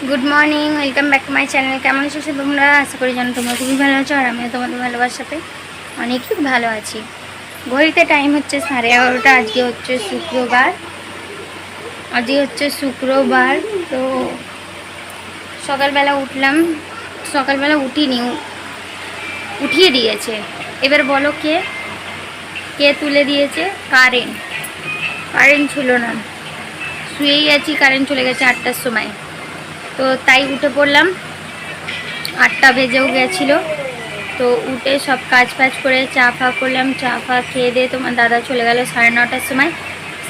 Good morning, welcome back to my channel. কেমন আছো তোমরা? আশা করি জানো তোমরা খুবই ভালো আছো, আর আমিও তোমাদের ভালোবাসাতে অনেকই ভালো আছি। ঘড়িতে টাইম হচ্ছে 11:30। আজকে হচ্ছে শুক্রবার। তো সকালবেলা উঠলাম, সকালবেলা উঠিয়ে দিয়েছে। এবার বলো কে কে তুলে দিয়েছে? কারেন্ট ছিল না, শুয়েই আছি, কারেন্ট চলে গেছে 8টার সময়। তো তাই উঠে পড়লাম, 8টা বেজেও গেছিলো। তো উঠে সব কাজ করে চা ফা করলাম। চা ফা খেয়ে দিয়ে তোমার দাদা চলে গেল 9:30টার সময়।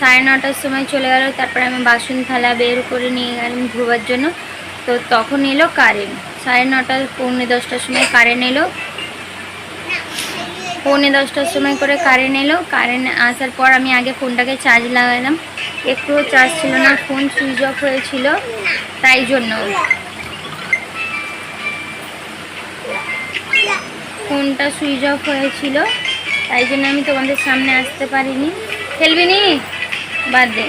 9:30টার সময় চলে গেল। তারপরে আমি বাসন থালা বের করে নিয়ে গেলাম ধোবার জন্য। তো তখন এলো কারেন্ট। 9:30 পৌনে 10টার সময় কারেন্ট এলো। পৌনে 10টার সময় করে কারেন্ট এলো। কারেন্ট আসার পর আমি আগে ফোনটাকে চার্জ লাগালাম। একটুও চার্জ ছিল না, ফোন সুইচ অফ হয়েছিল। তাই জন্য ফোনটা সুইচ অফ হয়েছিল, তাই জন্য আমি তোমাদের সামনে আসতে পারিনি। খেলবি নি? বাদ দে।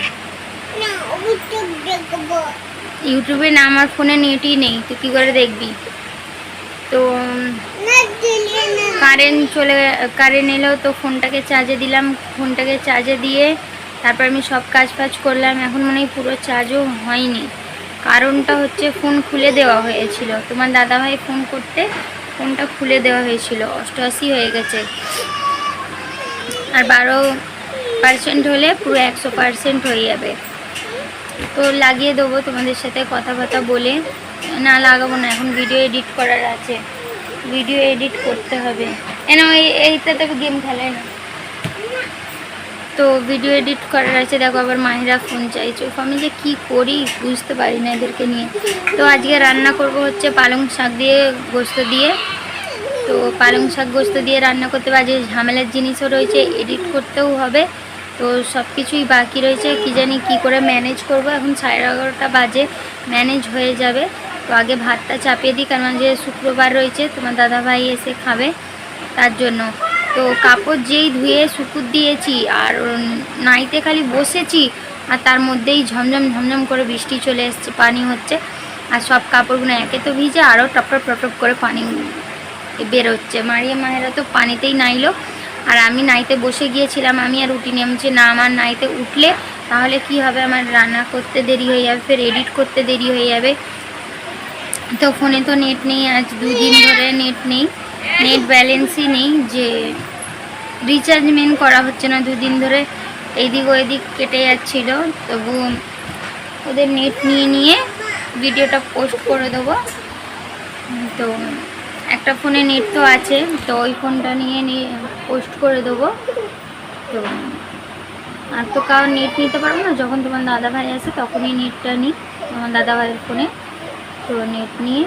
ইউটিউবে না, আমার ফোনে নেটই নেই, তুই কী করে দেখবি? তো কারেন্ট এলো, তো ফোনটাকে চার্জে দিলাম। ফোনটাকে চার্জে দিয়ে তারপর আমি সব কাজ করলাম। এখন মনে হয় পুরো চার্জও হয়নি। কারণটা হচ্ছে ফোন খুলে দেওয়া হয়েছিল, তোমার দাদাভাই ফোন করতে ফোনটা খুলে দেওয়া হয়েছিল। 88 হয়ে গেছে, আর 12% হলে পুরো 100% হয়ে যাবে। তো লাগিয়ে দেবো তোমাদের সাথে কথা বলে। না, লাগাবো না, এখন ভিডিও এডিট করার আছে, ভিডিও এডিট করতে হবে। এইটাতে গেম খেলে না, তো ভিডিও এডিট করার আছে। দেখো আবার মাহিরা ফোন চাইছে। আমি যে কী করি বুঝতে পারি না এদেরকে নিয়ে। তো আজকে রান্না করব হচ্ছে পালং শাক দিয়ে গোস্ত দিয়ে। তো পালং শাক গোস্ত দিয়ে রান্না করতে হবে। আজকে ঝামেলার জিনিসও রয়েছে, এডিট করতেও হবে। তো সব কিছুই বাকি রয়েছে, কি জানি কি করে ম্যানেজ করব। এখন 11:30 বাজে, ম্যানেজ হয়ে যাবে। তো আগে ভাতটা চাপিয়ে দিই, কারণ যে শুক্রবার রয়েছে, তোমার দাদাভাই এসে খাবে, তার জন্য। তো কাপড় যেই ধুয়ে শুকুর দিয়েছি, আর নাইতে খালি বসেছি, আর তার মধ্যেই ঝমঝম করে বৃষ্টি চলে এসছে, পানি হচ্ছে। আর সব কাপড়গুলো একে তো ভিজে, আরও টপ করে পানি বেরোচ্ছে। মায়েরা তো পানিতেই নাইলো, আর আমি নাইতে বসে গিয়েছিলাম। আমি আর উঠিনি। আমি যে না, আমার নাইতে উঠলে তাহলে কি হবে, আমার রান্না করতে দেরি হয়ে যাবে, ফের এডিট করতে দেরি হয়ে যাবে। তো ফোনে তো নেট নেই, আজ 2 দিন ধরে নেট নেই, নেট ব্যালেন্সই নেই, যে রিচার্জমেন্ট করা হচ্ছে না 2 দিন ধরে। এইদিক ওইদিক কেটে যাচ্ছিল। তবু ওদের নেট নিয়ে ভিডিওটা পোস্ট করে দেবো। তো একটা ফোনে নেট তো আছে, তো ওই ফোনটা নিয়ে পোস্ট করে দেবো। তো আর তো কারো নেট নিতে পারবো না, যখন তোমার দাদাভাই আসে তখনই নেটটা নিই তোমার দাদাভাইয়ের ফোনে। তো নেট নিয়ে,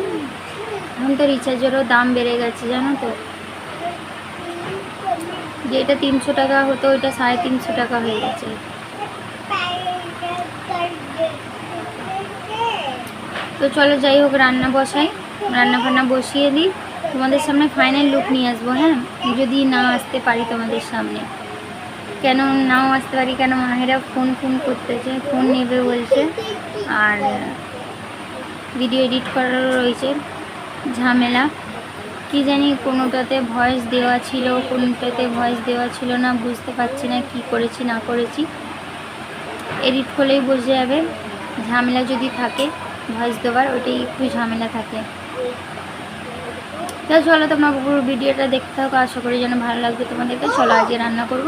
এখন তো রিচার্জেরও দাম বেড়ে গেছে জানো তো। যেটা 300 টাকা হতো ওইটা 350 টাকা হয়ে গেছে। তো চলো যাই হোক, রান্না ফান্না বসিয়ে দিই। তোমাদের সামনে ফাইনাল লুক নিয়ে আসবো। হ্যাঁ, যদি না আসতে পারি তোমাদের সামনে, কেন নাও আসতে পারি, কেন মাহেরা ফোন করতেছে, ফোন নেবে বলছে, আর ভিডিও এডিট করারও রয়েছে ঝামেলা। কি জানি, কোনোটাতে ভয়েস দেওয়া ছিল, কোনোটাতে ভয়েস দেওয়া ছিল না, বুঝতে পারছি না কি করেছি না করেছি। এডিট করলেই বোঝা যাবে। ঝামেলা যদি থাকে ভয়েস দেওয়ার, ওইটাই একটু ঝামেলা থাকে। তো চলো তোমরা পুরো ভিডিওটা দেখতে থাকো, আশা করি যেন ভালো লাগবে তোমাদেরকে। চলো আজকে রান্না করব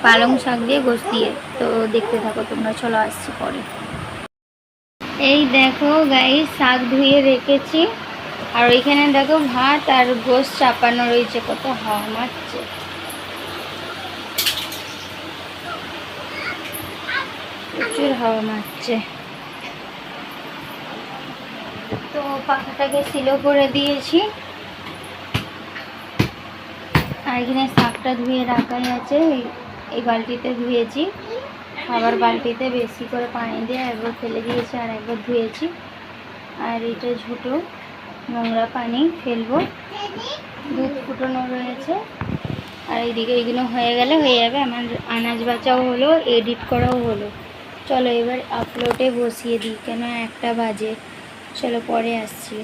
পালং শাক দিয়ে গোস্ত দিয়ে। তো দেখতে থাকো তোমরা, চলো আসছি পরে। এই দেখো গাইস, শাক ধুয়ে রেখেছি, আর ওইখানে দেখো ভাত আর গোস্ত চাপানো রয়েছে। কত হাওয়া মারছে, প্রচুর হাওয়া মারছে। তো পাখাটাকে সিলো করে দিয়েছি, আর এখানে শাকটা ধুয়ে রাখাই আছে। এই বালতিতে ধুয়েছি, আবার বালতিতে বেশি করে পানি দিয়ে একবার ফেলে দিয়েছি, আর একবার ধুয়েছি। আর এটা ঝুটো নোংরা পানি ফেলবো, দুধ ফুটানো রয়েছে। আর এইদিকে এইগুলো হয়ে গেলে হয়ে যাবে। আমার আনাজ বাঁচাও হলো, এডিট করাও হলো। চলো এবার আপলোডে বসিয়ে দিই, কেন 1টা বাজে। চলো পরে আসছি।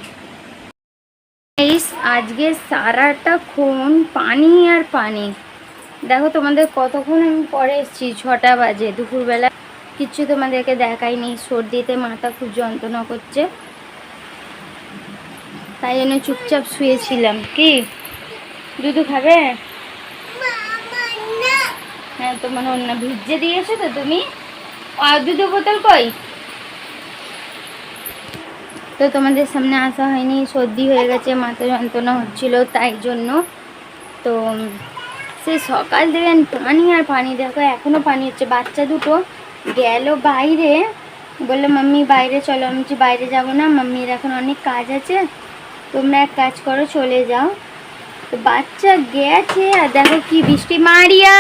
আজকে সারাটাক্ষণ পানি আর পানি। দেখো তোমাদের কতক্ষণ আমি পরে এসেছি, 6টা বাজে দুপুরবেলা। কিচ্ছু তোমাদেরকে দেখাইনি, সর্দিতে মাথা খুব যন্ত্রণা করছে, তাই জন্য চুপচাপ শুয়েছিলাম। কি দুধু খাবে? হ্যাঁ তোমার অন্য ভিজে দিয়েছো তো তুমি। আর দুধু বোতল কই? তো তোমাদের সামনে আসা হয়নি, সর্দি হয়ে গেছে, মাথা যন্ত্রণা হচ্ছিল তাই জন্য। তো সে সকাল থেকে পানি আর পানি, দেখো এখনও পানি হচ্ছে। বাচ্চা দুটো গেল বাইরে, বললো মাম্মি বাইরে চলো। আমি বলছি বাইরে যাবো না, মাম্মির এখন অনেক কাজ আছে, তোমরা এক কাজ করো চলে যাও। তো বাচ্চা গেছে আর দেখো কি বৃষ্টি। মারিয়া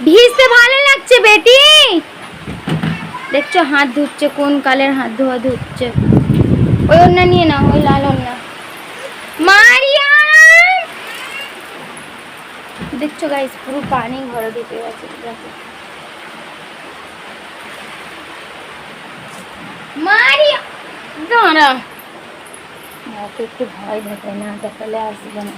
ভিজতে ভালো লাগছে বেটি? দেখছো হাত ধুচ্ছে, কোন কালের হাত ধোয়া ধুচ্ছে। ওই ওন্না নিয়ে নাও, ওই লাল ওন্না। মারিয়া দেখছো গাইস, পুরো পানি ঘরে ঢুকে গেছে। দেখো মারিয়া দাঁড়া, ওকে একটু ভয় দেখায়, না দেখালে আসবে না।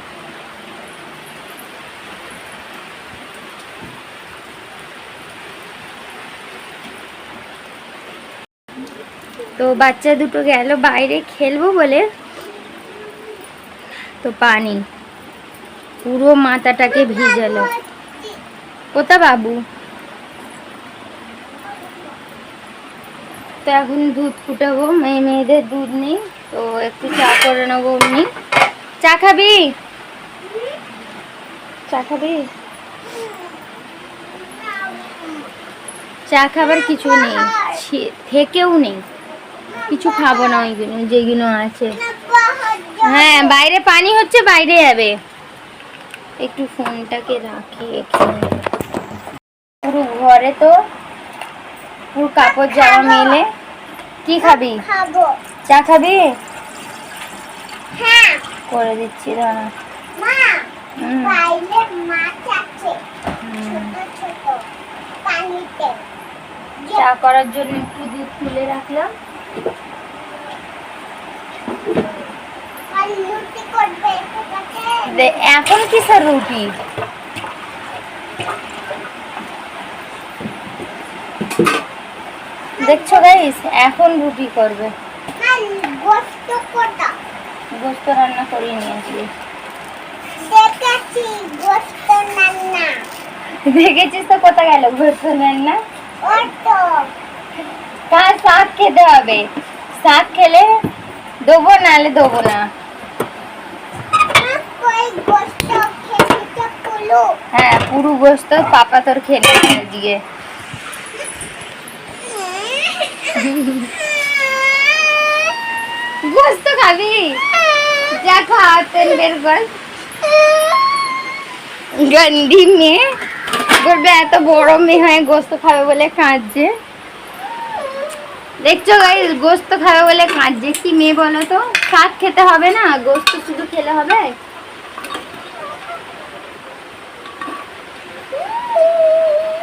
তো বাচ্চা দুটো গেল বাইরে খেলবো বলে, তো পানি পুরো মাথাটাকে ভিজালো। কোথা বাবু? তো এখন দুধ ফুটাবো, মেয়েদের দুধ নেই, তো একটু চা করে নেবো। অমনি চা খাবি? চা খাবি? চা খাবার কিছু নেই, থেকেও নেই, কিছু খাবো না ওইগুলো যেগুলো আছে। হ্যাঁ বাইরে পানি হচ্ছে, বাইরে যাবে। একটু ফোনটাকে রাখি এখানে। পুরো ঘরে তো পুরো কাপড় জামা মেলে। কি খাবি? চা খাবি? হ্যাঁ করে দিচ্ছি, দাঁড়া। চা করার জন্য একটু দুধ তুলে রাখলাম। এখন কিসের রুটি? দেখছো গাইস, এখন রুটি করবে। গোস্ত রান্না করিয়ে নিয়েছি। দেখেছিস তো কোথা গেল গোস্ত রান্না? কাল শাক খেতে হবে, শাক খেলে দেবো, নাহলে দেবো না। হ্যাঁ পুরো গোস্ত পাপা তোর খেলে দিয়ে। গোস্ত খাবি? যা খাওয়াতেন বের কর। গন্ডি মেয়ে বলবে এত বড় মেয়ে হয়ে গোস্ত খাবে বলে কাঁদছে। দেখছো গাইস, গোস্ত খাবে বলে কাঁদছে। কি মেয়ে বলো তো? শাক খেতে হবে না, গোস্ত শুধু খেলে হবে?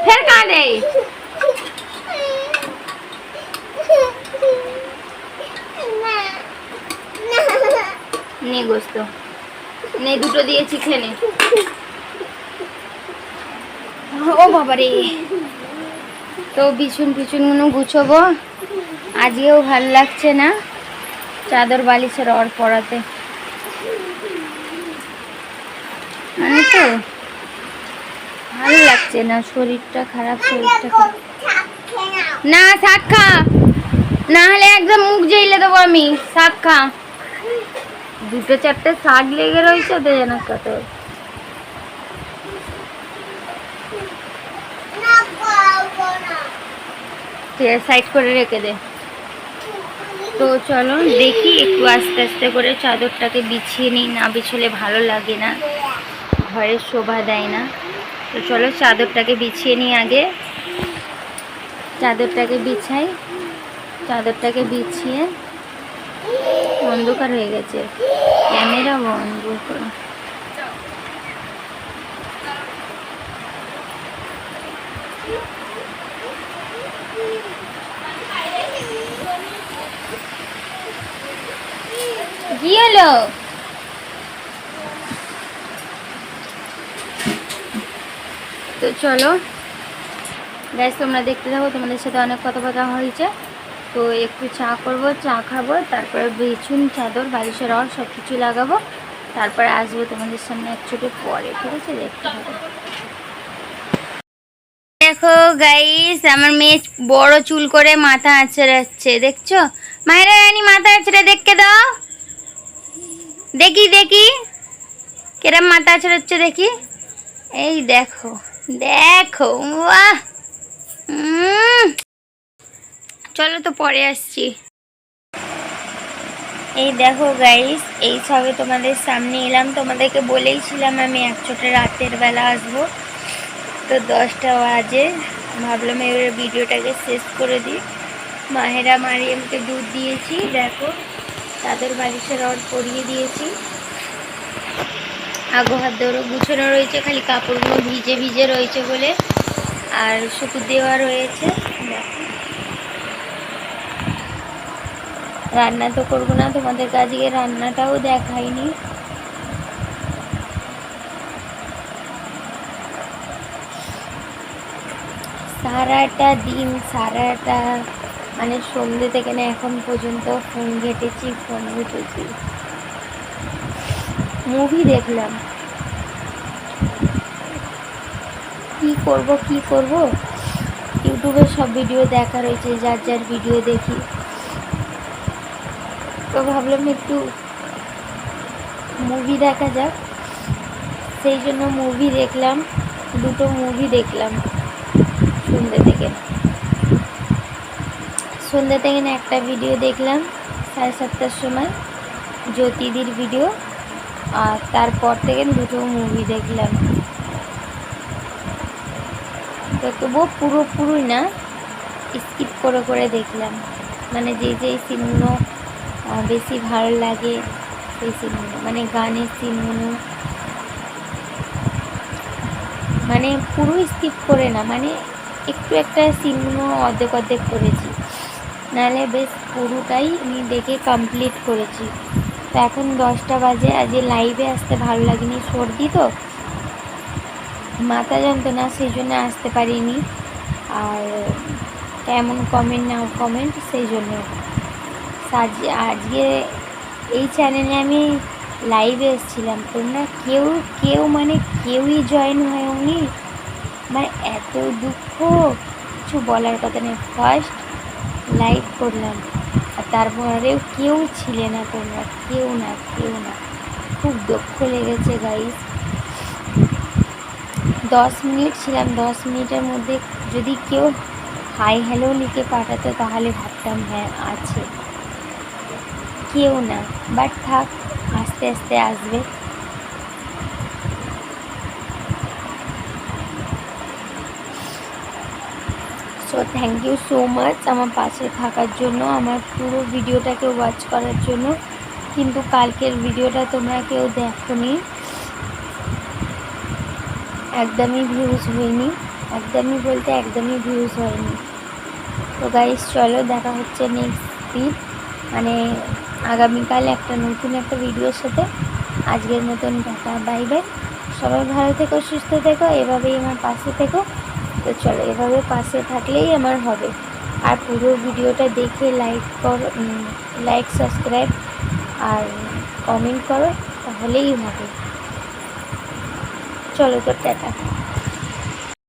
ফের কাঁদে। নে গোস্ত নে, দুটো দিয়েছি খেয়ে নে। ও বাবারে, তো বিছুন গুলো গুছবো। আজকেও ভালো লাগছে না চাদর বালিশের অর পড়াতে, মানে তো ভালো লাগছে না, শরীরটা খারাপ, শরীরটা খারাপ। না শাক খা, না হলে একদম মুখ জেলে দেবো আমি। শাক খা। দুটো চারটে শাক লেগে রয়েছে তো যেন কত। সাইড করে রেখে দে। তো চলো দেখি একটু আস্তে আস্তে করে চাদরটাকে বিছিয়ে নিই, না বিছলে ভালো লাগে না, ঘরে শোভা দেয় না। তো চলো চাদরটাকে বিছিয়ে নিই আগে। চাদরটাকে বিছাই, চাদরটাকে বিছিয়ে। অন্ধকার হয়ে গেছে, ক্যামেরা বন্ধ করো। কি হলো? তো চলো গাইস, তোমরা দেখতে থাকো, তোমাদের সাথে অনেক কথা হয়েছে। তো একটু চা করব, চা খাবো, তারপরে বিছুন চাদর বালিশের রড সব কিছু লাগাবো, তারপরে আসবো তোমাদের সামনে এক ছোটো পরে। ঠিক আছে, দেখতে থাকো। দেখো গাইস, আমার মেয়ে বড় চুল করে মাথা আঁচড়াচ্ছে, দেখছো? মায়েরা রানী মাথা আঁচড়ে দেখতে দাও, দেখি দেখি কেরম মাথা আঁচড়াচ্ছে দেখি। এই দেখো দেখো, বাহ! চলো তো পরে আসছি। এই দেখো গাইস, এই সবে তোমাদের সামনে এলাম। তোমাদেরকে বলেইছিলাম আমি এক ছোট রাতের বেলা আসবো। তো 10টা বাজে, ভাবলাম এবার ভিডিওটাকে শেষ করে দিই। মাহেরা মারিয়ামকে দুধ দিয়েছি, দেখো তাদের বালিশের রড পরিয়ে দিয়েছি। আগো হাত ধরো গুছানো রয়েছে, খালি কাপড়গুলো ভিজে ভিজে রয়েছে বলে, আর শুকু দেওয়া রয়েছে। দেখো রান্না তো করবো না, তোমাদের আজকে রান্নাটাও দেখাইনি। সারাটা দিন, সারাটা মানে সন্ধ্যে থেকে না এখন পর্যন্ত ফোন ঘেটেছি, মুভি দেখলাম। কি করব, ইউটিউবে সব ভিডিও দেখা রয়েছে, যার যার ভিডিও দেখি। তো ভাবলাম একটু মুভি দেখা যাক, সেই জন্য মুভি দেখলাম। 2টো মুভি দেখলাম সন্ধ্যে থেকে না একটা ভিডিও দেখলাম 7:30টার সময়, জ্যোতিদির ভিডিও, আর তারপর থেকে 2টো মুভি দেখলাম। তো তবুও পুরোপুরি না, স্কিপ করে দেখলাম, মানে যেই সিনগুলো বেশি ভালো লাগে সেই সিনগুলো, মানে গানের সিনগুলো, মানে পুরো স্কিপ করে না, মানে একটু একটা সিনগুলো অর্ধেক করেছি, নাহলে বেশ পুরোটাই আমি দেখে কমপ্লিট করেছি। তো এখন 10টা বাজে, আজ লাইভে আসতে ভালো লাগেনি, সর্দি তো, মাথা যন্ত্রণা, সেই জন্য আসতে পারিনি। আর কেমন কমেন্ট নাও কমেন্ট, সেই জন্য আজকে এই চ্যানেলে আমি লাইভে এসেছিলাম, তোমরা কেউ মানে কেউই জয়েন হয়নি, মানে এত দুঃখ, কিছু বলার কথা নেই। ফার্স্ট লাইভ করলাম আর তারপরেও কেউ ছিলে না, তোমরা কেউ না, খুব দুঃখ লেগেছে গাইস। 10 মিনিট ছিলাম, 10 মিনিটের মধ্যে যদি কেউ হাই হ্যালো লিখে পাঠাতো তাহলে ভাবতাম হ্যাঁ আছে, কেউ না। বাট থাক, আস্তে আস্তে আসবে। So thank you so much আমার পাশে থাকার জন্য, আমার পুরো ভিডিওটাকে ওয়াচ করার জন্য। কিন্তু কালকের ভিডিওটা তোমরা কেউ দেখোনি, একদমই ভিউজ হয়নি, একদমই ভিউজ হয়নি। তো গাইস চলো, দেখা হচ্ছে নেক্সট দিন, মানে আগামীকাল একটা নতুন একটা ভিডিওর সাথে। আজকের মতন টাটা, বাই বাই। সবাই ভালো থেকো, সুস্থ থেকো, এভাবেই আমার পাশে থেকো। তো চলো, এভাবে পাশে থাকলেই আমার হবে। আর পুরো ভিডিওটা দেখে লাইক সাবস্ক্রাইব আর কমেন্ট করো, তাহলেই হবে। চলো তো টাটা।